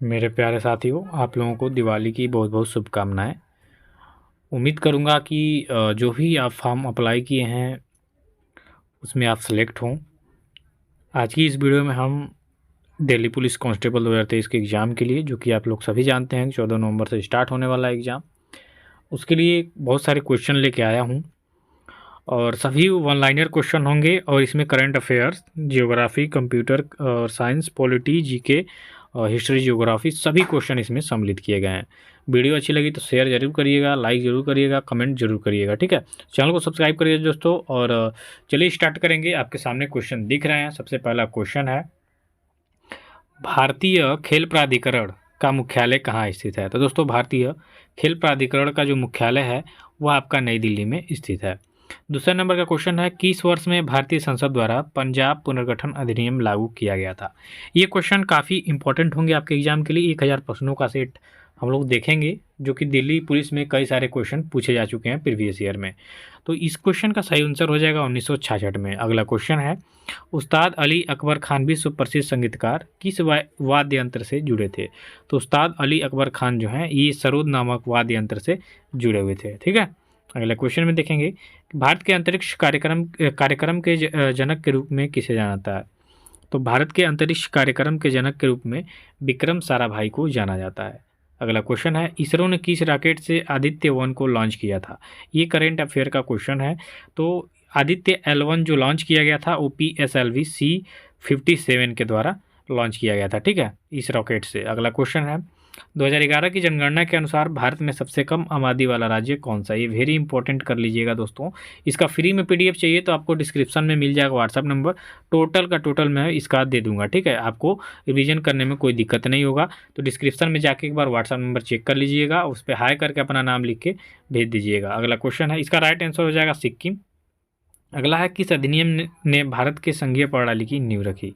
मेरे प्यारे साथियों, आप लोगों को दिवाली की बहुत बहुत शुभकामनाएं। उम्मीद करूंगा कि जो भी आप फॉर्म अप्लाई किए हैं उसमें आप सेलेक्ट हों। आज की इस वीडियो में हम दिल्ली पुलिस कांस्टेबल 2023 के एग्ज़ाम के लिए, जो कि आप लोग सभी जानते हैं 14 नवंबर से स्टार्ट होने वाला है एग्ज़ाम, उसके लिए बहुत सारे क्वेश्चन लेके आया हूं और सभी वन लाइनर क्वेश्चन होंगे और इसमें करंट अफेयर्स, जियोग्राफी, कंप्यूटर और science, polity, GK, history, geography, सभी क्वेश्चन इसमें सम्मिलित किए गए हैं। वीडियो अच्छी लगी तो शेयर जरूर करिएगा, लाइक जरूर करिएगा, कमेंट जरूर करिएगा। ठीक है, चैनल को सब्सक्राइब करिए दोस्तों। और चलिए स्टार्ट करेंगे। आपके सामने क्वेश्चन दिख रहे हैं। सबसे पहला क्वेश्चन है, भारतीय खेल प्राधिकरण का मुख्यालय कहाँ स्थित है? तो दोस्तों, भारतीय खेल प्राधिकरण का जो मुख्यालय है वह आपका नई दिल्ली में स्थित है। दूसरा नंबर का क्वेश्चन है, किस वर्ष में भारतीय संसद द्वारा पंजाब पुनर्गठन अधिनियम लागू किया गया था? ये क्वेश्चन काफ़ी इंपॉर्टेंट होंगे आपके एग्जाम के लिए। 1000 प्रश्नों का सेट हम लोग देखेंगे, जो कि दिल्ली पुलिस में कई सारे क्वेश्चन पूछे जा चुके हैं प्रीवियस ईयर में। तो इस क्वेश्चन का सही आंसर हो जाएगा 1966 में। अगला क्वेश्चन है, उस्ताद अली अकबर खान विश्व प्रसिद्ध संगीतकार किस वाद्य यंत्र से जुड़े थे? तो उस्ताद अली अकबर खान जो हैं ये सरोद नामक वाद्य यंत्र से जुड़े हुए थे। ठीक है, अगले क्वेश्चन में देखेंगे, भारत के अंतरिक्ष कार्यक्रम कार्यक्रम के जनक के रूप में किसे जाना जाता है? तो भारत के अंतरिक्ष कार्यक्रम के जनक के रूप में विक्रम साराभाई को जाना जाता है। अगला क्वेश्चन है, इसरो ने किस रॉकेट से आदित्य 1 को लॉन्च किया था? ये करेंट अफेयर का क्वेश्चन है। तो आदित्य L1 जो लॉन्च किया गया था वो PSLV C57 के द्वारा लॉन्च किया गया था। ठीक है, इस रॉकेट से। अगला क्वेश्चन है, 2011 की जनगणना के अनुसार भारत में सबसे कम आबादी वाला राज्य कौन सा? ये वेरी इंपॉर्टेंट कर लीजिएगा दोस्तों। इसका फ्री में PDF चाहिए तो आपको डिस्क्रिप्शन में मिल जाएगा व्हाट्सअप नंबर। टोटल का टोटल मैं इसका दे दूंगा। ठीक है, आपको रिवीजन करने में कोई दिक्कत नहीं होगा। तो डिस्क्रिप्शन में जाके एक बार व्हाट्सअप नंबर चेक कर लीजिएगा, उस पर हाई करके अपना नाम लिख के भेज दीजिएगा। अगला क्वेश्चन है, इसका राइट आंसर हो जाएगा सिक्किम। अगला है, किस अधिनियम ने भारत के संघीय प्रणाली की नींव रखी?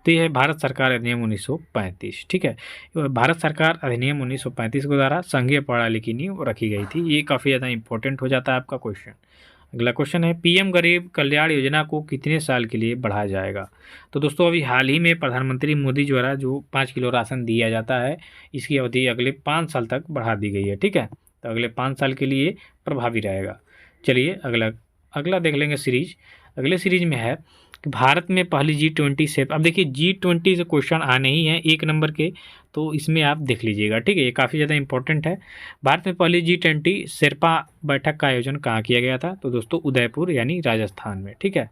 तो यह है भारत सरकार अधिनियम 1935। ठीक है, भारत सरकार अधिनियम 1935 के द्वारा संघीय प्रणाली की नींव रखी गई थी। ये काफ़ी ज़्यादा इंपॉर्टेंट हो जाता है आपका क्वेश्चन। अगला क्वेश्चन है, PM गरीब कल्याण योजना को कितने साल के लिए बढ़ाया जाएगा? तो दोस्तों, अभी हाल ही में प्रधानमंत्री मोदी द्वारा जो 5 किलो राशन दिया जाता है, इसकी अवधि अगले 5 साल तक बढ़ा दी गई है। ठीक है, तो अगले 5 साल के लिए प्रभावी रहेगा। चलिए अगला अगला देख लेंगे सीरीज। अगले सीरीज में है कि भारत में पहली G20 से, अब देखिए G20 से क्वेश्चन आने ही हैं 1 नंबर के, तो इसमें आप देख लीजिएगा। ठीक है, ये काफ़ी ज़्यादा इंपॉर्टेंट है। भारत में पहली G20 शेरपा बैठक का आयोजन कहाँ किया गया था? तो दोस्तों, उदयपुर यानी राजस्थान में। ठीक है,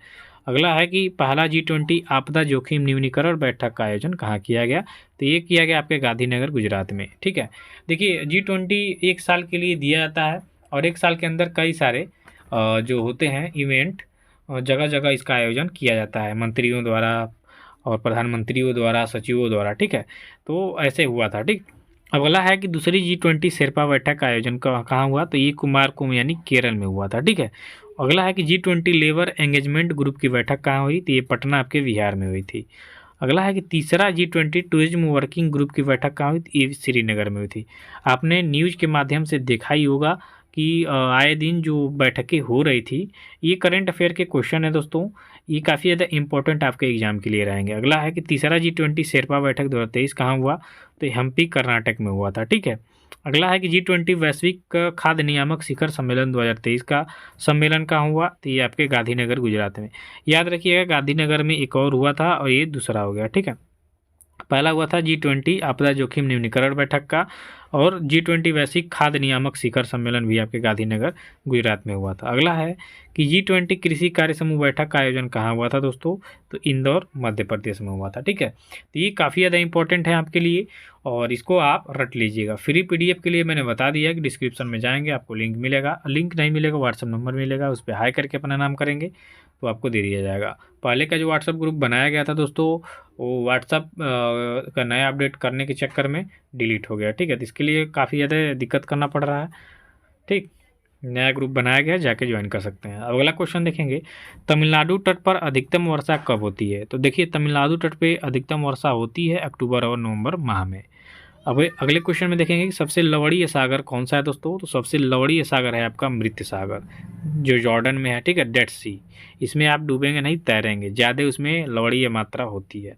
अगला है कि पहला G20 आपदा जोखिम न्यूनीकरण बैठक का आयोजन कहाँ किया गया? तो ये किया गया आपके गांधीनगर गुजरात में। ठीक है, देखिए G20 1 साल के लिए दिया जाता है और 1 साल के अंदर कई सारे जो होते हैं इवेंट, जगह जगह इसका आयोजन किया जाता है मंत्रियों द्वारा और प्रधानमंत्रियों द्वारा, सचिवों द्वारा। ठीक है, तो ऐसे हुआ था। ठीक, अब अगला है कि दूसरी G20 शेरपा बैठक का आयोजन कहाँ हुआ? तो ये कुमारकुम यानी केरल में हुआ था। ठीक है, अगला है कि G20 लेबर एंगेजमेंट ग्रुप की बैठक कहाँ हुई? तो ये पटना आपके बिहार में हुई थी। अगला है कि तीसरा G20 टूरिज्म वर्किंग ग्रुप की बैठक कहाँ हुई? ये श्रीनगर में हुई थी। आपने न्यूज़ के माध्यम से देखा ही होगा कि आए दिन जो बैठकें हो रही थी, ये करंट अफेयर के क्वेश्चन है दोस्तों। ये काफ़ी ज़्यादा इंपॉर्टेंट आपके एग्जाम के लिए रहेंगे। अगला है कि तीसरा G20 शेरपा बैठक 2023 कहाँ हुआ? तो ये हम्पी कर्नाटक में हुआ था। ठीक है, अगला है कि G20 वैश्विक खाद्य नियामक शिखर सम्मेलन 2023 का सम्मेलन कहाँ हुआ? तो ये आपके गांधीनगर गुजरात में। याद रखिएगा, गांधीनगर में एक और हुआ था और ये दूसरा हो गया। ठीक है, पहला हुआ था G20 आपदा जोखिम न्यूनीकरण बैठक का, और G20 वैश्विक खाद्य नियामक शिखर सम्मेलन भी आपके गांधीनगर गुजरात में हुआ था। अगला है कि G20 कृषि कार्य समूह बैठक का आयोजन कहाँ हुआ था दोस्तों? तो इंदौर मध्य प्रदेश में हुआ था। ठीक है, तो ये काफ़ी ज़्यादा इंपॉर्टेंट है आपके लिए और इसको आप रट लीजिएगा। फ्री PDF के लिए मैंने बता दिया कि डिस्क्रिप्शन में जाएंगे, आपको लिंक मिलेगा। लिंक नहीं मिलेगा, व्हाट्सअप नंबर मिलेगा, उस पर हाई करके अपना नाम करेंगे तो आपको दे दिया जाएगा। पहले का जो व्हाट्सअप ग्रुप बनाया गया था दोस्तों, वो व्हाट्सअप का नया अपडेट करने के चक्कर में डिलीट हो गया। ठीक है, तो इसके लिए काफ़ी ज़्यादा दिक्कत करना पड़ रहा है। ठीक, नया ग्रुप बनाया गया, जाके ज्वाइन कर सकते हैं। अब अगला क्वेश्चन देखेंगे, तमिलनाडु तट पर अधिकतम वर्षा कब होती है? तो देखिए, तमिलनाडु तट पे अधिकतम वर्षा होती है अक्टूबर और नवंबर माह में। अब अगले क्वेश्चन में देखेंगे कि सबसे लवणीय सागर कौन सा है दोस्तों? तो सबसे लवणीय सागर है आपका मृत सागर, जो जॉर्डन में है। ठीक है, डेड सी। इसमें आप डूबेंगे नहीं, तैरेंगे, ज़्यादा उसमें लवणीय मात्रा होती है।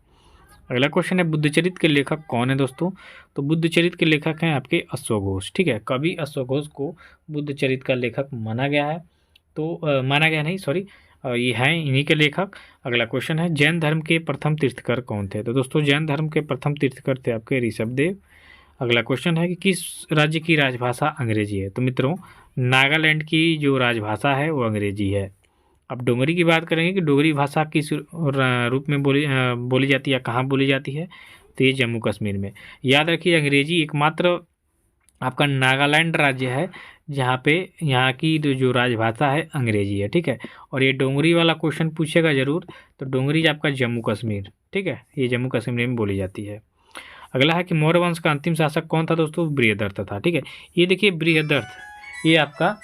अगला क्वेश्चन है बुद्धचरित के लेखक कौन है दोस्तों? तो बुद्धचरित के लेखक हैं आपके अश्वघोष घोष। ठीक है, कवि अश्वघोष घोष को बुद्धचरित का लेखक माना गया है। तो माना गया नहीं, सॉरी, ये हैं इन्हीं के लेखक। अगला क्वेश्चन है जैन धर्म के प्रथम तीर्थकर कौन थे? तो दोस्तों जैन धर्म के प्रथम तीर्थकर थे आपके ऋषभदेव। अगला क्वेश्चन है कि किस राज्य की राजभाषा अंग्रेजी है? तो मित्रों नागालैंड की जो राजभाषा है वो अंग्रेजी है। अब डोगरी की बात करेंगे कि डोगरी भाषा किस रूप में बोली जाती है, कहाँ बोली जाती है? तो ये जम्मू कश्मीर में। याद रखिए अंग्रेजी एकमात्र आपका नागालैंड राज्य है जहाँ पे यहाँ की जो राजभाषा है अंग्रेजी है। ठीक है, और ये डोगरी वाला क्वेश्चन पूछेगा जरूर, तो डोगरी आपका जम्मू कश्मीर, ठीक है, ये जम्मू कश्मीर में बोली जाती है। अगला है कि मौर्य वंश का अंतिम शासक कौन था दोस्तों? बृहदर्थ था। ठीक है, ये देखिए बृहदर्थ, ये आपका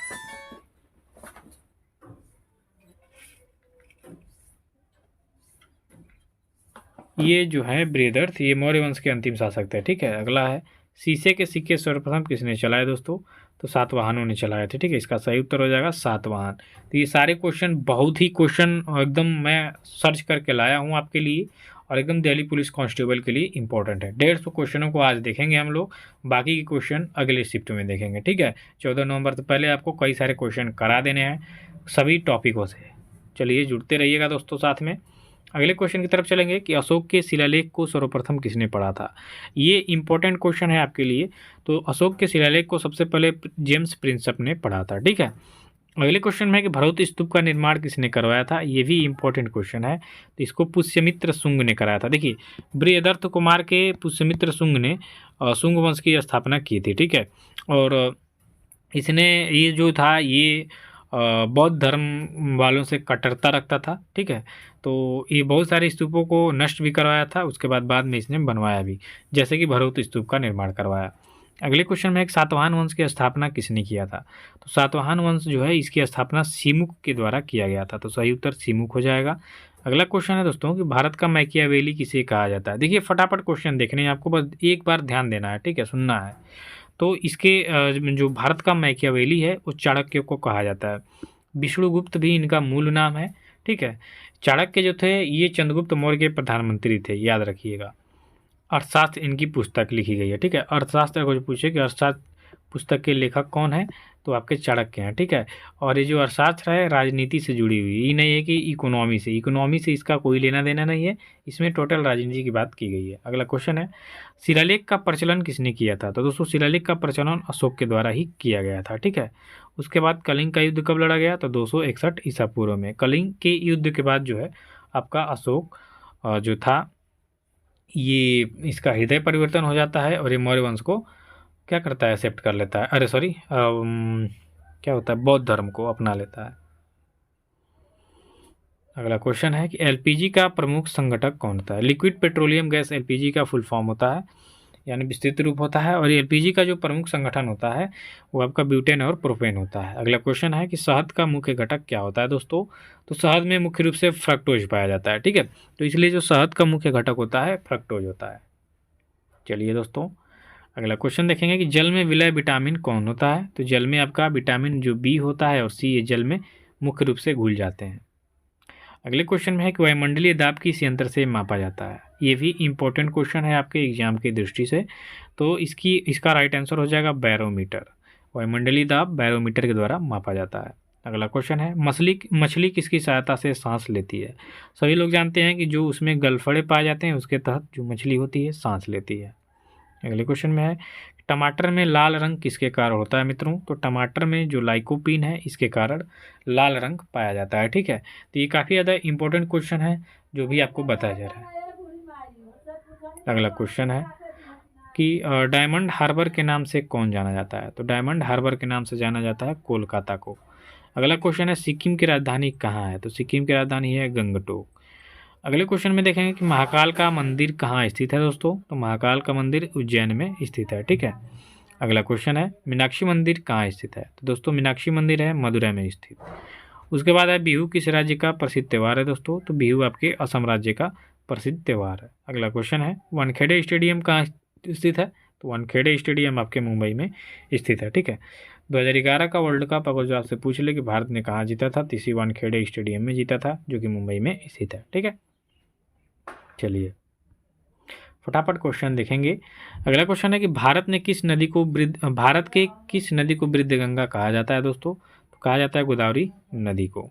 ये जो है बृहदर्थ, ये मौर्य वंश के अंतिम शासक थे। ठीक है, अगला है शीशे के सिक्के सर्वप्रथम किसने चलाए दोस्तों? तो सातवाहनों ने चलाए थे। ठीक है, इसका सही उत्तर हो जाएगा सातवाहन। तो ये सारे क्वेश्चन बहुत ही क्वेश्चन एकदम मैं सर्च करके लाया हूँ आपके लिए, और एकदम दिल्ली पुलिस कांस्टेबल के लिए इंपॉर्टेंट है। 150 क्वेश्चनों को आज देखेंगे हम लोग, बाकी के क्वेश्चन अगले शिफ्ट में देखेंगे। ठीक है, 14 नवंबर से पहले आपको कई सारे क्वेश्चन करा देने हैं सभी टॉपिकों से। चलिए जुड़ते रहिएगा दोस्तों साथ में। अगले क्वेश्चन की तरफ चलेंगे कि अशोक के शिलालेख को सर्वप्रथम किसने पढ़ा था? ये इंपॉर्टेंट क्वेश्चन है आपके लिए। तो अशोक के शिलालेख को सबसे पहले जेम्स प्रिंसप ने पढ़ा था। ठीक है, अगले क्वेश्चन में है कि भरौत स्तूप का निर्माण किसने करवाया था? ये भी इंपॉर्टेंट क्वेश्चन है। तो इसको पुष्यमित्र शुंग ने कराया था। देखिए बृहदर्थ को मार के पुष्यमित्र शुंग ने शुंग वंश की स्थापना की थी। ठीक है, और इसने ये जो था ये बौद्ध धर्म वालों से कट्टरता रखता था। ठीक है, तो ये बहुत सारे स्तूपों को नष्ट भी करवाया था, उसके बाद में इसने बनवाया भी, जैसे कि भरौत स्तूप का निर्माण करवाया। अगले क्वेश्चन में एक सातवाहन वंश की स्थापना किसने किया था? तो सातवाहन वंश जो है इसकी स्थापना सिमुक के द्वारा किया गया था। तो सही उत्तर सिमुक हो जाएगा। अगला क्वेश्चन है दोस्तों कि भारत का मैकियावेली किसे कहा जाता है? देखिए फटाफट क्वेश्चन देखने हैं आपको, बस एक बार ध्यान देना है। ठीक है, सुनना है। तो इसके जो भारत का मैकियावेली है वो चाणक्य को कहा जाता है। विष्णुगुप्त भी इनका मूल नाम है। ठीक है, चाणक्य जो थे ये चंद्रगुप्त मौर्य के प्रधानमंत्री थे, याद रखिएगा। अर्थशास्त्र इनकी पुस्तक लिखी गई है। ठीक है, अर्थशास्त्र को जो पूछे कि अर्थशास्त्र पुस्तक के लेखक कौन है, तो आपके चाणक्य हैं। ठीक है, और ये जो अर्थशास्त्र है राजनीति से जुड़ी हुई, ये नहीं है कि इकोनॉमी से इसका कोई लेना देना नहीं है, इसमें टोटल राजनीति की बात की गई है। अगला क्वेश्चन है शिलालेख का प्रचलन किसने किया था? तो दोस्तों शिलालेख का प्रचलन अशोक के द्वारा ही किया गया था। ठीक है, उसके बाद कलिंग का युद्ध कब लड़ा गया? तो 261 ईसा पूर्व में। कलिंग के युद्ध के बाद जो है आपका अशोक जो था ये इसका हृदय परिवर्तन हो जाता है, और ये मौर्य वंश को क्या करता है, एक्सेप्ट कर लेता है, अरे सॉरी क्या होता है, बौद्ध धर्म को अपना लेता है। अगला क्वेश्चन है कि एलपीजी का प्रमुख संघटक कौन होता है? लिक्विड पेट्रोलियम गैस एलपीजी का फुल फॉर्म होता है, यानी विस्तृत रूप होता है, और एलपीजी का जो प्रमुख संगठन होता है वो आपका ब्यूटेन और प्रोपेन होता है। अगला क्वेश्चन है कि शहद का मुख्य घटक क्या होता है दोस्तों? तो शहद में मुख्य रूप से फ्रक्टोज पाया जाता है। ठीक है, तो इसलिए जो शहद का मुख्य घटक होता है फ्रक्टोज होता है। चलिए दोस्तों अगला क्वेश्चन देखेंगे कि जल में विलय विटामिन कौन होता है? तो जल में आपका विटामिन जो बी होता है और सी, ये जल में मुख्य रूप से घुल जाते हैं। अगले क्वेश्चन में है कि वायुमंडलीय दाब किस यंत्र से मापा जाता है? ये भी इंपॉर्टेंट क्वेश्चन है आपके एग्जाम की दृष्टि से। तो इसका राइट आंसर हो जाएगा बैरोमीटर। वायुमंडलीय दाब बैरोमीटर के द्वारा मापा जाता है। अगला क्वेश्चन है मछली किसकी सहायता से सांस लेती है? सभी लोग जानते हैं कि जो उसमें गलफड़े पाए जाते हैं उसके तहत जो मछली होती है सांस लेती है। अगले क्वेश्चन में है टमाटर में लाल रंग किसके कारण होता है मित्रों? तो टमाटर में जो लाइकोपीन है इसके कारण लाल रंग पाया जाता है। ठीक है, तो ये काफ़ी ज़्यादा इंपॉर्टेंट क्वेश्चन है जो भी आपको बताया जा रहा है। अगला क्वेश्चन है कि डायमंड हार्बर के नाम से कौन जाना जाता है? तो डायमंड हार्बर के नाम से जाना जाता है कोलकाता को। अगला क्वेश्चन है सिक्किम की राजधानी कहाँ है? तो सिक्किम की राजधानी है गंगटोक। अगले क्वेश्चन में देखेंगे कि महाकाल का मंदिर कहाँ स्थित है दोस्तों? तो महाकाल का मंदिर उज्जैन में स्थित है। ठीक है, अगला क्वेश्चन है मीनाक्षी मंदिर कहाँ स्थित है? तो दोस्तों मीनाक्षी मंदिर है मदुरै में स्थित। उसके बाद है बिहू किस राज्य का प्रसिद्ध त्यौहार है दोस्तों? तो बिहू आपके असम राज्य का प्रसिद्ध त्यौहार है। अगला क्वेश्चन है वानखेड़े स्टेडियम कहाँ स्थित है? तो वानखेड़े स्टेडियम आपके मुंबई में स्थित है। ठीक है, 2011 का वर्ल्ड कप अगर जो आपसे पूछ ले कि भारत ने कहाँ जीता था, तो इसी वानखेड़े स्टेडियम में जीता था जो कि मुंबई में स्थित है। ठीक है, चलिए फटाफट क्वेश्चन देखेंगे। अगला क्वेश्चन है कि भारत के किस नदी को वृद्ध गंगा कहा जाता है दोस्तों? तो कहा जाता है गोदावरी नदी को।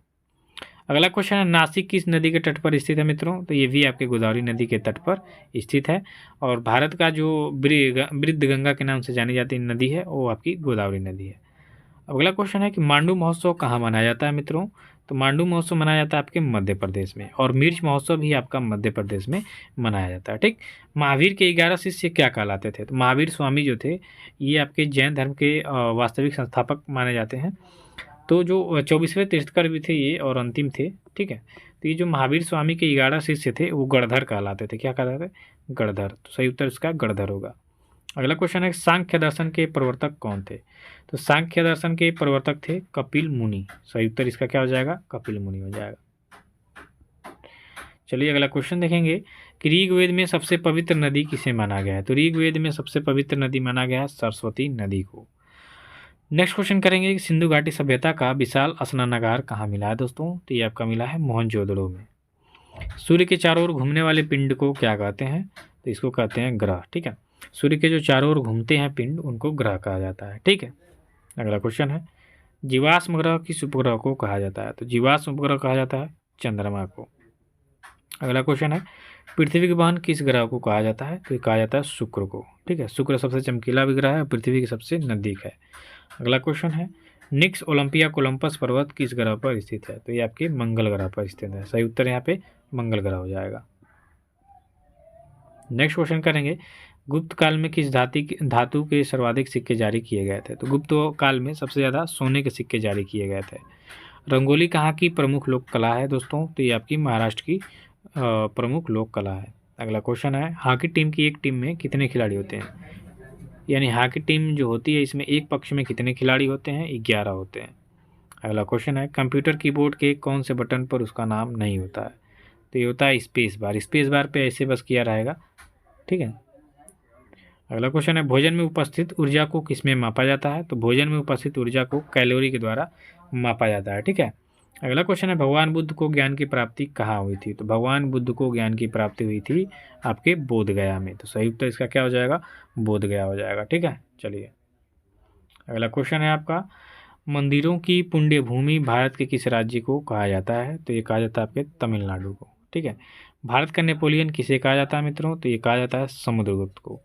अगला क्वेश्चन है नासिक किस नदी के तट पर स्थित है मित्रों? तो ये भी आपके गोदावरी नदी के तट पर स्थित है। और भारत का जो वृद्ध गंगा के नाम से जानी जाती नदी है वो आपकी गोदावरी नदी है। अगला क्वेश्चन है कि मांडू महोत्सव कहाँ मनाया जाता है मित्रों? तो मांडू महोत्सव मनाया जाता है आपके मध्य प्रदेश में, और मिर्च महोत्सव भी आपका मध्य प्रदेश में मनाया जाता है। ठीक। महावीर के 11 शिष्य क्या कहलाते थे? तो महावीर स्वामी जो थे ये आपके जैन धर्म के वास्तविक संस्थापक माने जाते हैं। तो जो 24वें तीर्थकर भी थे ये और अंतिम थे। ठीक है। तो ये जो महावीर स्वामी के 11 शिष्य थे वो गणधर कहलाते थे। क्या कहलाते थे? गणधर। तो सही उत्तर इसका गणधर होगा। अगला क्वेश्चन है सांख्य दर्शन के प्रवर्तक कौन थे? तो सांख्य दर्शन के प्रवर्तक थे कपिल मुनि। सही उत्तर इसका क्या हो जाएगा? कपिल मुनि हो जाएगा। चलिए अगला क्वेश्चन देखेंगे कि ऋग्वेद में सबसे पवित्र नदी किसे माना गया है? तो ऋग्वेद में सबसे पवित्र नदी माना गया है सरस्वती नदी को। नेक्स्ट क्वेश्चन करेंगे कि सिंधु घाटी सभ्यता का विशाल स्नानागार कहाँ मिला है दोस्तों? तो ये आपका मिला है मोहनजोदड़ो में। सूर्य के चारों ओर घूमने वाले पिंड को क्या कहते हैं? तो इसको कहते हैं ग्रह। ठीक है। सूर्य के जो चारों ओर घूमते हैं पिंड उनको ग्रह कहा जाता है। ठीक है। अगला क्वेश्चन है जीवाश्म ग्रह किस उपग्रह को कहा जाता है? तो जीवाश्म उपग्रह कहा जाता है चंद्रमा को। अगला क्वेश्चन है पृथ्वी की बहन किस ग्रह को कहा जाता है? तो ये कहा जाता है शुक्र को। ठीक है। शुक्र सबसे चमकीला विग्रह है, पृथ्वी के सबसे नजदीक है। अगला क्वेश्चन है निक्स ओलंपिया कोलंपस पर्वत किस ग्रह पर स्थित है? तो ये आपके मंगल ग्रह पर स्थित है। सही उत्तर यहाँ पे मंगल ग्रह हो जाएगा। नेक्स्ट क्वेश्चन करेंगे गुप्त काल में किस धातु के सर्वाधिक सिक्के जारी किए गए थे? तो गुप्त काल में सबसे ज़्यादा सोने के सिक्के जारी किए गए थे। रंगोली कहाँ की प्रमुख लोक कला है दोस्तों? तो ये आपकी महाराष्ट्र की प्रमुख लोक कला है। अगला क्वेश्चन है हॉकी टीम की एक टीम में कितने खिलाड़ी होते हैं? यानी हॉकी टीम जो होती है इसमें एक पक्ष में कितने खिलाड़ी होते हैं? 11 होते हैं। अगला क्वेश्चन है कंप्यूटर कीबोर्ड के कौन से बटन पर उसका नाम नहीं होता है? तो ये होता है स्पेस बार। स्पेस बार पे ऐसे बस किया रहेगा। ठीक है। अगला क्वेश्चन है भोजन में उपस्थित ऊर्जा को किस में मापा जाता है? तो भोजन में उपस्थित ऊर्जा को कैलोरी के द्वारा मापा जाता है। ठीक है। अगला क्वेश्चन है भगवान बुद्ध को ज्ञान की प्राप्ति कहाँ हुई थी? तो भगवान बुद्ध को ज्ञान की प्राप्ति हुई थी आपके बोधगया में। तो सही उत्तर इसका क्या हो जाएगा? बोधगया हो जाएगा। ठीक है। चलिए अगला क्वेश्चन है आपका मंदिरों की पुण्य भूमि भारत के किस राज्य को कहा जाता है? तो ये कहा जाता है आपके तमिलनाडु को। ठीक है। भारत का नेपोलियन किसे कहा जाता है मित्रों? तो ये कहा जाता है समुद्रगुप्त को।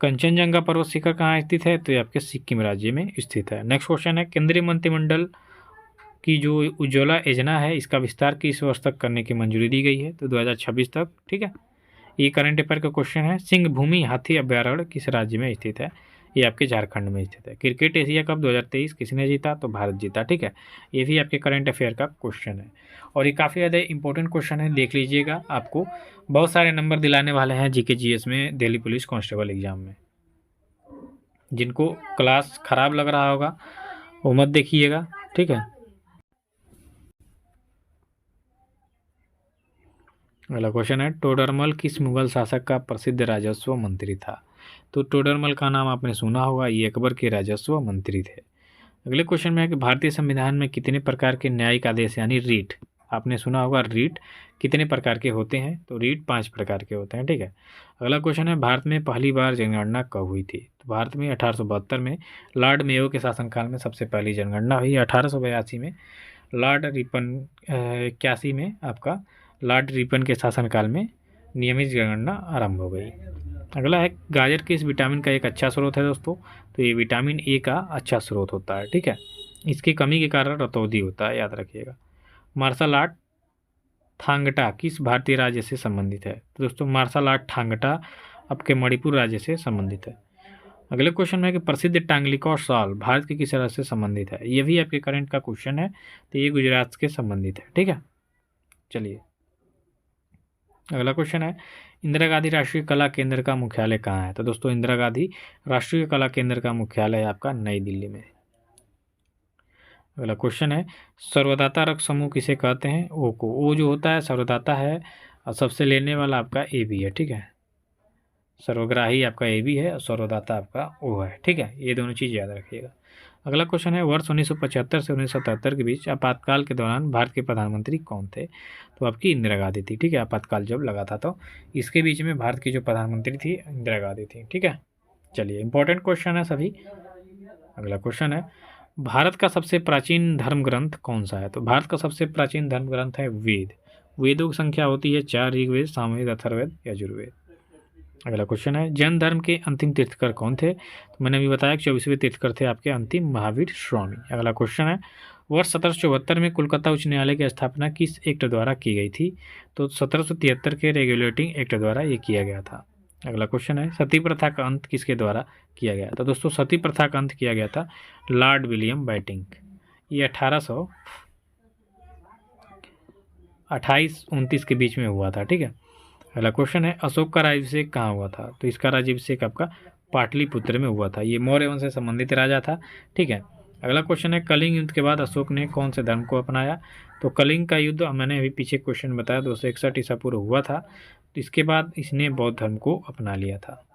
कंचनजंगा पर्वत शिखर कहाँ स्थित है? तो ये आपके सिक्किम राज्य में स्थित है। नेक्स्ट क्वेश्चन है केंद्रीय मंत्रिमंडल की जो उज्ज्वला योजना है इसका विस्तार किस वर्ष तक करने की मंजूरी दी गई है? तो 2026 तक। ठीक है। ये करंट अफेयर का क्वेश्चन है सिंह भूमि हाथी अभ्यारण्य किस राज्य में स्थित है? ये आपके झारखंड में स्थित है। क्रिकेट एशिया कप 2023 किसने जीता? तो भारत जीता। ठीक है। ये भी आपके करंट अफेयर का क्वेश्चन है और ये काफ़ी ज़्यादा इंपॉर्टेंट क्वेश्चन है, देख लीजिएगा। आपको बहुत सारे नंबर दिलाने वाले हैं जीके जीएस में दिल्ली पुलिस कांस्टेबल एग्जाम में। जिनको क्लास ख़राब लग रहा होगा वो मत देखिएगा। ठीक है। अगला क्वेश्चन है टोडरमल किस मुगल शासक का प्रसिद्ध राजस्व मंत्री था? तो टोडरमल का नाम आपने सुना होगा, ये अकबर के राजस्व मंत्री थे। अगले क्वेश्चन में है कि भारतीय संविधान में कितने प्रकार के न्यायिक आदेश यानी रीट, आपने सुना होगा रीट कितने प्रकार के होते हैं? तो रीट 5 प्रकार के होते हैं। ठीक है। अगला क्वेश्चन है भारत में पहली बार जनगणना कब हुई थी? तो भारत में 1872 में लॉर्ड मेयो के शासनकाल में सबसे पहली जनगणना हुई। 1882 में लॉर्ड रिपन 81 में आपका लॉर्ड रिपन के शासनकाल में नियमित जनगणना आरंभ हो गई। अगला है गाजर किस विटामिन का एक अच्छा स्रोत है दोस्तों? तो ये विटामिन ए का अच्छा स्रोत होता है। ठीक है। इसकी कमी के कारण रतौंधी होता है, याद रखिएगा। मार्शल आर्ट थांगटा किस भारतीय राज्य से संबंधित है? तो दोस्तों मार्शल आर्ट थांगटा आपके मणिपुर राज्य से संबंधित है। अगले क्वेश्चन में है कि प्रसिद्ध टांगलिकॉ शॉल भारत के किस राज्य से संबंधित है? ये भी आपके करंट का क्वेश्चन है, तो ये गुजरात के संबंधित है। ठीक है। चलिए अगला क्वेश्चन है इंदिरा गांधी राष्ट्रीय कला केंद्र का मुख्यालय कहाँ है? तो दोस्तों इंदिरा गांधी राष्ट्रीय कला केंद्र का मुख्यालय आपका नई दिल्ली में। अगला क्वेश्चन है सर्वदाता रक्त समूह किसे कहते हैं? ओ को। ओ जो होता है सर्वदाता है और सबसे लेने वाला आपका ए भी है। ठीक है। सर्वग्राही आपका ए भी है और सर्वदाता आपका ओ है। ठीक है, ये दोनों चीज़ याद रखिएगा। अगला क्वेश्चन है, वर्ष 1975 से 1977 के बीच आपातकाल के दौरान भारत के प्रधानमंत्री कौन थे? तो आपकी इंदिरा गांधी थी। ठीक है, आपातकाल जब लगा था तो इसके बीच में भारत की जो प्रधानमंत्री थी इंदिरा गांधी थी। ठीक है, चलिए इंपॉर्टेंट क्वेश्चन है सभी। अगला क्वेश्चन है, भारत का सबसे प्राचीन धर्म ग्रंथ कौन सा है? तो भारत का सबसे प्राचीन धर्म ग्रंथ है वेद। वेदों की संख्या होती है 4, ऋग्वेद, सामवेद, अथर्ववेद, यजुर्वेद। अगला क्वेश्चन है, जैन धर्म के अंतिम तीर्थकर कौन थे? तो मैंने अभी बताया कि 24वें तीर्थकर थे आपके अंतिम महावीर स्वामी। अगला क्वेश्चन है, वर्ष 1774 में कोलकाता उच्च न्यायालय की स्थापना किस एक्ट द्वारा की गई थी? तो 1773 के रेगुलेटिंग एक्ट द्वारा ये किया गया था। अगला क्वेश्चन है, सती प्रथा का अंत किसके द्वारा किया गया? तो दोस्तों सती प्रथा का अंत किया गया था लॉर्ड विलियम बेंटिंक। ये 1828-29 के बीच में हुआ था। ठीक है, अगला क्वेश्चन है, अशोक का राज्याभिषेक कहाँ हुआ था? तो इसका राज्याभिषेक आपका पाटलिपुत्र में हुआ था। ये मौर्य वंश से संबंधित राजा था। ठीक है, अगला क्वेश्चन है, कलिंग युद्ध के बाद अशोक ने कौन से धर्म को अपनाया? तो कलिंग का युद्ध मैंने अभी पीछे क्वेश्चन बताया 261 ईसा पूर्व हुआ था। तो इसके बाद इसने बौद्ध धर्म को अपना लिया था।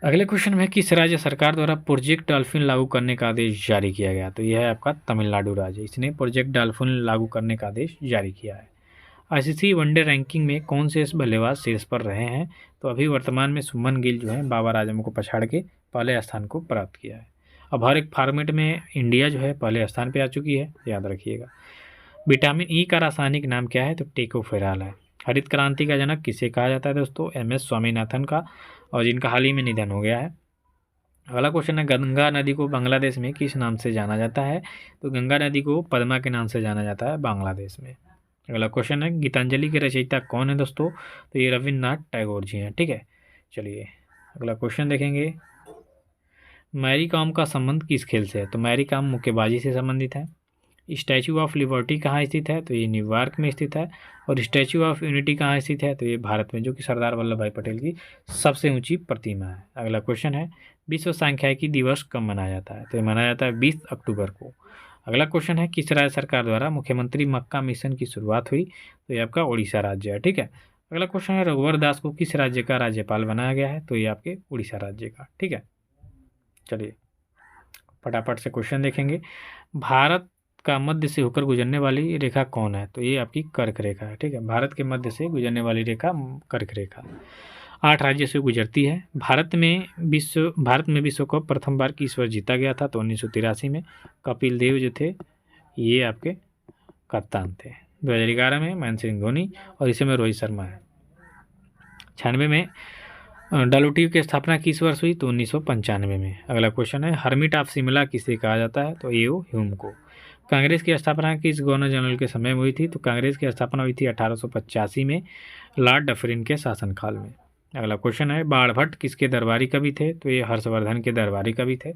अगले क्वेश्चन में, किस राज्य सरकार द्वारा प्रोजेक्ट डॉल्फिन लागू करने का आदेश जारी किया गया? तो यह है आपका तमिलनाडु राज्य, इसने प्रोजेक्ट डॉल्फिन लागू करने का आदेश जारी किया है। आईसीसी वनडे रैंकिंग में कौन से बल्लेबाज शीर्ष पर रहे हैं? तो अभी वर्तमान में शुभमन गिल जो है बाबर आजम को पछाड़ के पहले स्थान को प्राप्त किया है। अब हर एक फॉर्मेट में इंडिया जो है पहले स्थान पर आ चुकी है, याद रखिएगा। विटामिन ई का रासायनिक नाम क्या है? तो टेकोफेराल है। हरित क्रांति का जनक किसे कहा जाता है दोस्तों? एमएस स्वामीनाथन का, और जिनका हाल ही में निधन हो गया है। अगला क्वेश्चन है, गंगा नदी को बांग्लादेश में किस नाम से जाना जाता है? तो गंगा नदी को पद्मा के नाम से जाना जाता है बांग्लादेश में। अगला क्वेश्चन है, गीतांजलि के रचयिता कौन है दोस्तों? तो ये रविन्द्रनाथ टैगोर जी हैं। ठीक है, चलिए अगला क्वेश्चन देखेंगे, मैरी कॉम का संबंध किस खेल से है? तो मैरी कॉम मुक्केबाजी से संबंधित है। स्टैचू ऑफ लिबर्टी कहाँ स्थित है? तो ये न्यूयॉर्क में स्थित है। और स्टैचू ऑफ यूनिटी कहाँ स्थित है? तो ये भारत में, जो कि सरदार वल्लभ भाई पटेल की सबसे ऊंची प्रतिमा है। अगला क्वेश्चन है, विश्व सांख्यिकी दिवस कब मनाया जाता है? तो ये मनाया जाता है 20 अक्टूबर को। अगला क्वेश्चन है, किस राज्य सरकार द्वारा मुख्यमंत्री मक्का मिशन की शुरुआत हुई? तो ये आपका उड़ीसा राज्य है। ठीक है, अगला क्वेश्चन है, रघुवर दास को किस राज्य का राज्यपाल बनाया गया है? तो ये आपके उड़ीसा राज्य का। ठीक है, चलिए फटाफट से क्वेश्चन देखेंगे। भारत का मध्य से होकर गुजरने वाली रेखा कौन है? तो ये आपकी कर्क रेखा है। ठीक है, भारत के मध्य से गुजरने वाली रेखा कर्क रेखा 8 राज्य से गुजरती है। भारत में विश्व कप प्रथम बार किस वर्ष जीता गया था? तो 1983 में। कपिल देव जो थे ये आपके कप्तान थे। 2011 में महेंद्र सिंह धोनी, और इसी में रोहित शर्मा है। 96 में डलोटिव की स्थापना किस वर्ष हुई? तो 1995 में। अगला क्वेश्चन है, हर्मिट ऑफ शिमला किसे कहा जाता है? तो ए.ओ. ह्यूम को। कांग्रेस की स्थापना किस गवर्नर जनरल के समय में हुई थी? तो कांग्रेस की स्थापना हुई थी 1885 में लॉर्ड डफरिन के शासनकाल में। अगला क्वेश्चन है, बाणभट्ट किसके दरबारी कवि थे? तो ये हर्षवर्धन के दरबारी कवि थे,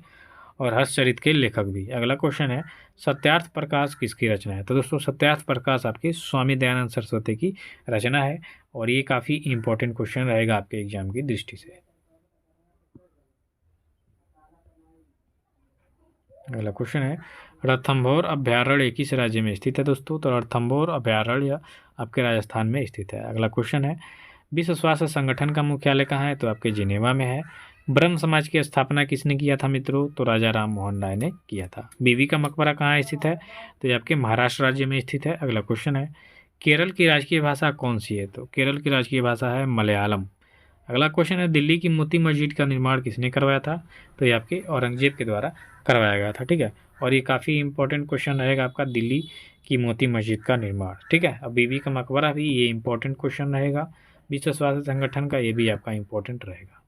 और हर्षचरित के लेखक भी। अगला क्वेश्चन है, सत्यार्थ प्रकाश किसकी रचना है? तो दोस्तों सत्यार्थ प्रकाश आपके स्वामी दयानंद सरस्वती की रचना है, और ये काफ़ी इंपॉर्टेंट क्वेश्चन रहेगा आपके एग्जाम की दृष्टि से। अगला क्वेश्चन है, रणथंभौर अभ्यारण्य किस राज्य में स्थित है दोस्तों? तो रणथंभौर अभ्यारण्य आपके राजस्थान में स्थित है। अगला क्वेश्चन है, विश्व स्वास्थ्य संगठन का मुख्यालय कहाँ है? तो आपके जिनेवा में है। ब्रह्म समाज की स्थापना किसने किया था मित्रों? तो राजा राम मोहन राय ने किया था। बीवी का मकबरा कहाँ स्थित है? तो ये आपके महाराष्ट्र राज्य में स्थित है। अगला क्वेश्चन है, केरल की राजकीय भाषा कौन सी है? तो केरल की राजकीय भाषा है मलयालम। अगला क्वेश्चन है, दिल्ली की मोती मस्जिद का निर्माण किसने करवाया था? तो ये आपके औरंगजेब के द्वारा करवाया गया था। ठीक है, और ये काफ़ी इंपॉर्टेंट क्वेश्चन रहेगा आपका, दिल्ली की मोती मस्जिद का निर्माण। ठीक है, अब बीबी का मकबरा भी ये इंपॉर्टेंट क्वेश्चन रहेगा। विश्व स्वास्थ्य संगठन का ये भी आपका इंपॉर्टेंट रहेगा।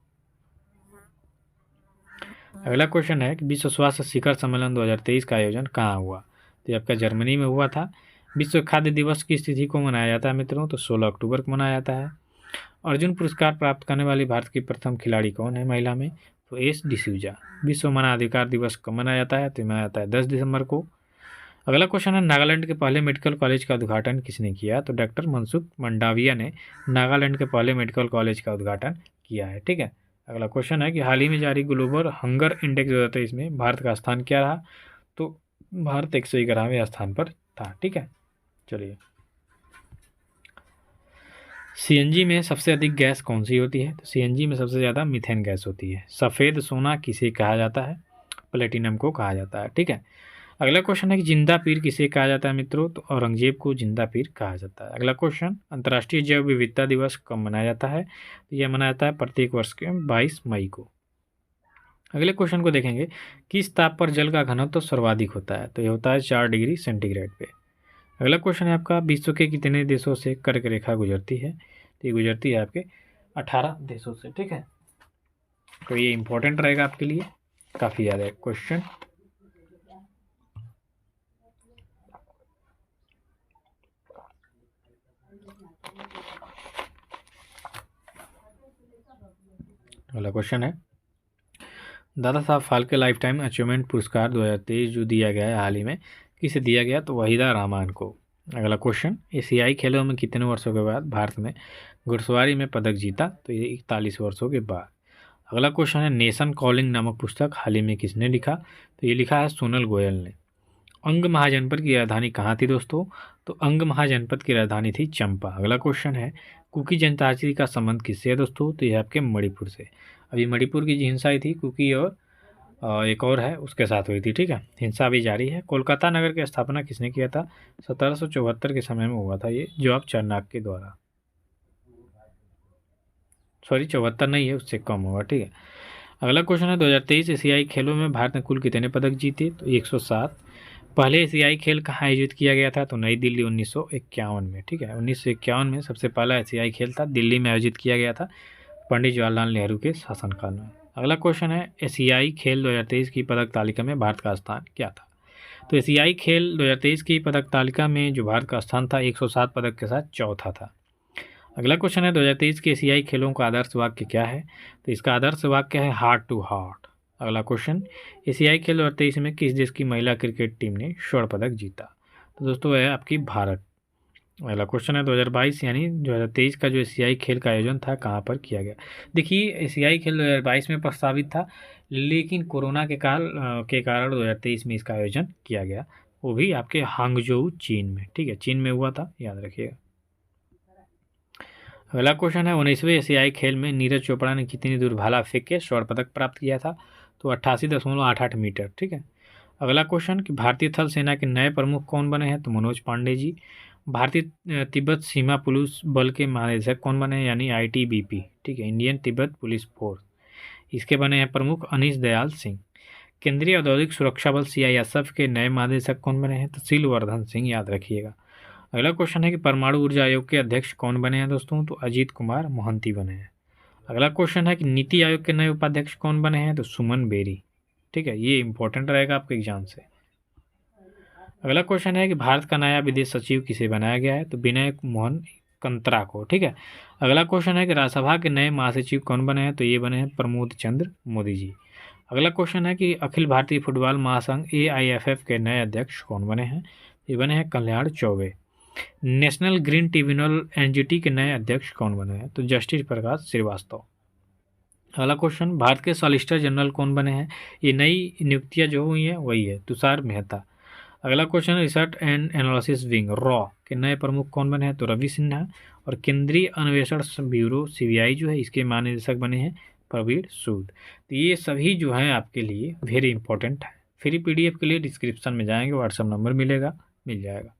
अगला क्वेश्चन है कि विश्व स्वास्थ्य शिखर सम्मेलन 2023 का आयोजन कहाँ हुआ? तो ये आपका जर्मनी में हुआ था। विश्व खाद्य दिवस की तिथि को मनाया जाता है मित्रों? तो 16 अक्टूबर को मनाया जाता है। अर्जुन पुरस्कार प्राप्त करने वाली भारत की प्रथम खिलाड़ी कौन है महिला में? तो एस डिसूजा। विश्व मानवाधिकार दिवस कब मनाया जाता है? तो मनाया जाता है 10 दिसंबर को। अगला क्वेश्चन है, नागालैंड के पहले मेडिकल कॉलेज का उद्घाटन किसने किया? तो डॉक्टर मनसुख मंडाविया ने नागालैंड के पहले मेडिकल कॉलेज का उद्घाटन किया है। ठीक है, अगला क्वेश्चन है कि हाल ही में जारी ग्लोबल हंगर इंडेक्स 2023 में भारत का स्थान क्या रहा? तो भारत 111वें स्थान पर था। ठीक है, चलिए सीएनजी में सबसे अधिक गैस कौन सी होती है? तो सीएनजी में सबसे ज़्यादा मीथेन गैस होती है। सफ़ेद सोना किसे कहा जाता है? प्लेटिनम को कहा जाता है। ठीक है। अगला क्वेश्चन है कि जिंदा पीर किसे कहा जाता है मित्रों? तो औरंगजेब को जिंदा पीर कहा जाता है। अगला क्वेश्चन, अंतर्राष्ट्रीय जैव विविधता दिवस कब मनाया जाता है? तो यह मनाया जाता है प्रत्येक वर्ष के 22 मई को। अगले क्वेश्चन को देखेंगे, किस ताप पर जल का घनत्व तो सर्वाधिक होता है? तो यह होता है 4 डिग्री सेंटीग्रेड पे। अगला क्वेश्चन है आपका, विश्व के कितने देशों से कर्क रेखा गुजरती है? तो ये गुजरती है आपके 18 देशों से। ठीक है, तो ये इंपॉर्टेंट रहेगा आपके लिए, काफ़ी ज़्यादा क्वेश्चन। अगला क्वेश्चन है, Dada Saheb Phalke life time achievement पुरस्कार 2023 जो दिया गया है हाल ही में, किसे दिया गया? तो वहीदा रहमान को। अगला क्वेश्चन, एशियाई खेलों में कितने वर्षों के बाद भारत में घुड़सवारी में पदक जीता? तो ये 41 वर्षों के बाद। अगला क्वेश्चन है, नेशन कॉलिंग नामक पुस्तक हाल ही में किसने लिखा? तो ये लिखा है सोनल गोयल ने। अंग महाजनपद की राजधानी कहाँ थी दोस्तों? तो अंग महाजनपद की राजधानी थी चंपा। अगला क्वेश्चन है, कुकी जनजाति का संबंध किससे है दोस्तों? तो यह आपके मणिपुर से। अभी मणिपुर की जो हिंसा हुई थी कुकी और एक और है उसके साथ हुई थी। ठीक है, हिंसा अभी जारी है। कोलकाता नगर की स्थापना किसने किया था? 1774 के समय में हुआ था ये, जवाब चाणक्य के द्वारा। सॉरी 74 नहीं है, उससे कम होगा। ठीक है, अगला क्वेश्चन है, 2023 एशियाई खेलों में भारत ने कुल कितने पदक जीते? तो 107। पहले एशियाई खेल कहाँ आयोजित किया गया था? तो नई दिल्ली 1951 में। ठीक है, 1951 में सबसे पहला एशियाई खेल था, दिल्ली में आयोजित किया गया था पंडित जवाहरलाल नेहरू के शासनकाल में। अगला क्वेश्चन है, एशियाई खेल 2023 की पदक तालिका में भारत का स्थान क्या था? तो एशियाई खेल 2023 की पदक तालिका में जो भारत का स्थान था 107 पदक के साथ चौथा था। अगला क्वेश्चन है, 2023 के एशियाई खेलों का आदर्श वाक्य क्या है? तो इसका आदर्श वाक्य है हार्ट टू हार्ट। अगला क्वेश्चन, एशियाई खेल 2023 में किस देश की महिला क्रिकेट टीम ने स्वर्ण पदक जीता? तो दोस्तों है आपकी भारत। अगला क्वेश्चन है, 2022 यानी 2023 का जो एशियाई खेल का आयोजन था कहाँ पर किया गया? देखिए एशियाई खेल 2022 में प्रस्तावित था, लेकिन कोरोना के कारण 2023 में इसका आयोजन किया गया, वो भी आपके हांगजोउ चीन में। ठीक है, चीन में हुआ था, याद रखिएगा। अगला क्वेश्चन है, 19वें एशियाई खेल में नीरज चोपड़ा ने कितनी दूर भाला फेंक के स्वर्ण पदक प्राप्त किया था? तो 88.88 मीटर। ठीक है, अगला क्वेश्चन कि भारतीय थल सेना के नए प्रमुख कौन बने हैं? तो मनोज पांडे जी। भारतीय तिब्बत सीमा पुलिस बल के महानिदेशक कौन बने हैं? यानी ITBP। ठीक है, इंडियन तिब्बत पुलिस फोर्स, इसके बने हैं प्रमुख अनीश दयाल सिंह। केंद्रीय औद्योगिक सुरक्षा बल CISF के नए महानिदेशक कौन बने हैं? तो शिलवर्धन सिंह, याद रखिएगा। अगला क्वेश्चन है कि परमाणु ऊर्जा आयोग के अध्यक्ष कौन बने हैं दोस्तों? तो अजीत कुमार मोहंती बने हैं। अगला क्वेश्चन है कि नीति आयोग के नए उपाध्यक्ष कौन बने हैं? तो सुमन बेरी। ठीक है, ये इंपॉर्टेंट रहेगा आपके एग्जाम से। अगला क्वेश्चन है कि भारत का नया विदेश सचिव किसे बनाया गया है? तो विनय मोहन कंत्रा को। ठीक है, अगला क्वेश्चन है कि राज्यसभा के नए महासचिव कौन बने हैं? तो ये बने हैं प्रमोद चंद्र मोदी जी। अगला क्वेश्चन है कि अखिल भारतीय फुटबॉल महासंघ AIFF के नए अध्यक्ष कौन बने हैं? ये बने हैं Kalyan Choubey. National Green Tribunal NGT के नए अध्यक्ष कौन बने हैं? तो जस्टिस प्रकाश श्रीवास्तव। अगला क्वेश्चन, भारत के सॉलिसिटर जनरल कौन बने हैं? ये नई नियुक्तियां जो हुई हैं वही है, तुषार मेहता। अगला question, research and analysis wing raw के नए प्रमुख कौन बने हैं? तो रवि सिन्हा। और केंद्रीय अन्वेषण ब्यूरो CBI जो है, इसके महानिदेशक बने हैं प्रवीण सूद। तो ये सभी जो हैं आपके लिए वेरी इंपॉर्टेंट है। फ्री PDF के लिए डिस्क्रिप्शन में जाएंगे, व्हाट्सएप नंबर मिलेगा, मिल जाएगा।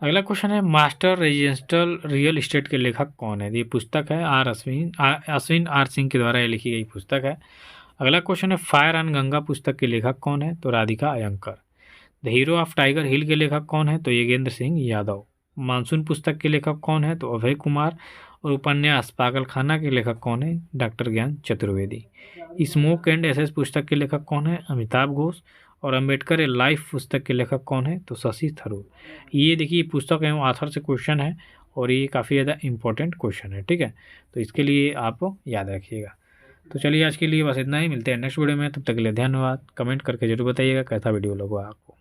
अगला क्वेश्चन है, मास्टर रेजिडेंशियल रियल एस्टेट के लेखक कौन है? ये पुस्तक है अश्विन R सिंह के द्वारा ये लिखी गई पुस्तक है। अगला क्वेश्चन है, फायर ऑन गंगा पुस्तक के लेखक कौन है? तो Radhika Iyengar. The Hero of Tiger Hill के लेखक कौन है? तो योगेंद्र सिंह यादव। मानसून पुस्तक के लेखक कौन है? तो अभय कुमार। और उपन्यास पागलखाना के लेखक कौन है? डॉक्टर ज्ञान चतुर्वेदी। स्मोक एंड एसेस पुस्तक के लेखक कौन है? अमिताभ घोष। और अम्बेडकर ए लाइफ पुस्तक के लेखक कौन है? तो शशि थरूर। ये देखिए पुस्तक एवं ऑथर से क्वेश्चन है और ये काफ़ी ज़्यादा इंपॉर्टेंट क्वेश्चन है। ठीक है, तो इसके लिए आप याद रखिएगा। तो चलिए आज के लिए बस इतना ही, मिलते हैं नेक्स्ट वीडियो में, तब तक के लिए धन्यवाद। कमेंट करके जरूर बताइएगा कैसा वीडियो लगा आपको।